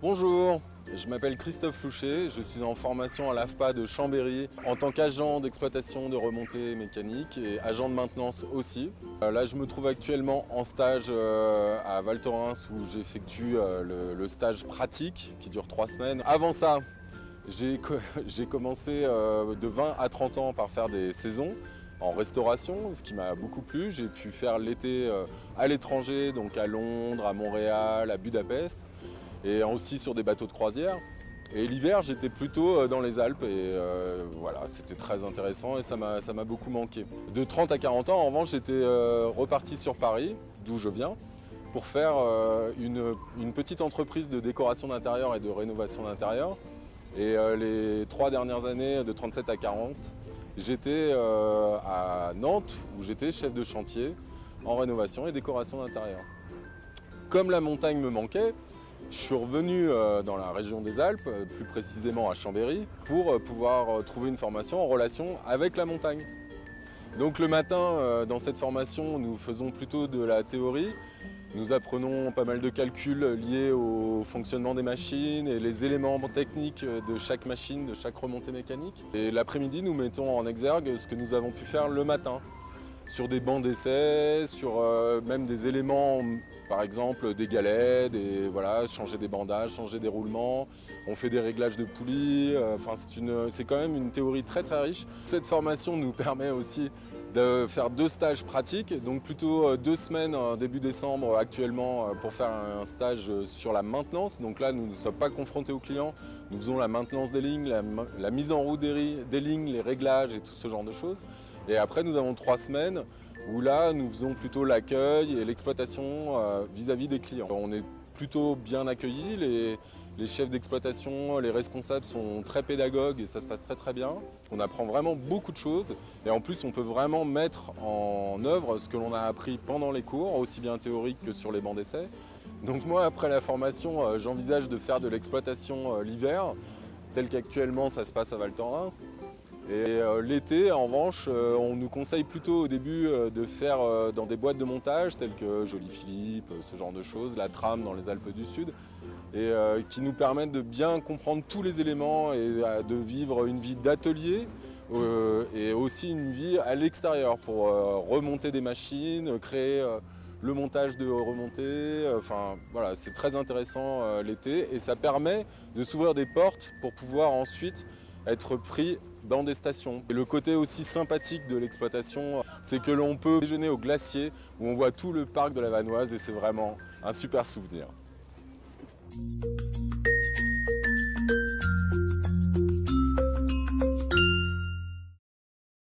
Bonjour, je m'appelle Christophe Louchet, je suis en formation à l'AFPA de Chambéry en tant qu'agent d'exploitation de remontées mécaniques et agent de maintenance aussi. Là je me trouve actuellement en stage à Val Thorens où j'effectue le stage pratique qui dure 3 semaines. Avant ça, j'ai commencé de 20 à 30 ans par faire des saisons en restauration, ce qui m'a beaucoup plu. J'ai pu faire l'été à l'étranger, donc à Londres, à Montréal, à Budapest, et aussi sur des bateaux de croisière. Et l'hiver, j'étais plutôt dans les Alpes et voilà, c'était très intéressant et ça m'a beaucoup manqué. De 30 à 40 ans, en revanche, j'étais reparti sur Paris, d'où je viens, pour faire une petite entreprise de décoration d'intérieur et de rénovation d'intérieur. Et les 3 dernières années, de 37 à 40, j'étais à Nantes, où j'étais chef de chantier en rénovation et décoration d'intérieur. Comme la montagne me manquait, je suis revenu dans la région des Alpes, plus précisément à Chambéry, pour pouvoir trouver une formation en relation avec la montagne. Donc le matin, dans cette formation, nous faisons plutôt de la théorie. Nous apprenons pas mal de calculs liés au fonctionnement des machines et les éléments techniques de chaque machine, de chaque remontée mécanique. Et l'après-midi, nous mettons en exergue ce que nous avons pu faire le matin, sur des bancs d'essai, sur même des éléments, par exemple des galets, voilà, changer des bandages, changer des roulements. On fait des réglages de poulies. C'est quand même une théorie très très riche. Cette formation nous permet aussi de faire 2 stages pratiques, donc plutôt 2 semaines début décembre actuellement pour faire un stage sur la maintenance. Donc là, nous ne sommes pas confrontés aux clients, nous faisons la maintenance des lignes, la mise en route des lignes, les réglages et tout ce genre de choses. Et après, nous avons 3 semaines où là, nous faisons plutôt l'accueil et l'exploitation vis-à-vis des clients. On est plutôt bien accueillis, les chefs d'exploitation, les responsables sont très pédagogues et ça se passe très très bien. On apprend vraiment beaucoup de choses et en plus on peut vraiment mettre en œuvre ce que l'on a appris pendant les cours, aussi bien théorique que sur les bancs d'essai. Donc moi après la formation, j'envisage de faire de l'exploitation l'hiver, tel qu'actuellement ça se passe à Val Thorens. Et l'été, en revanche, on nous conseille plutôt au début de faire dans des boîtes de montage telles que Joly Philippe, ce genre de choses, la trame dans les Alpes du Sud, et qui nous permettent de bien comprendre tous les éléments et de vivre une vie d'atelier et aussi une vie à l'extérieur pour remonter des machines, créer le montage de remontées. Enfin voilà, c'est très intéressant l'été et ça permet de s'ouvrir des portes pour pouvoir ensuite être pris dans des stations. Et le côté aussi sympathique de l'exploitation, c'est que l'on peut déjeuner au glacier où on voit tout le parc de la Vanoise et c'est vraiment un super souvenir.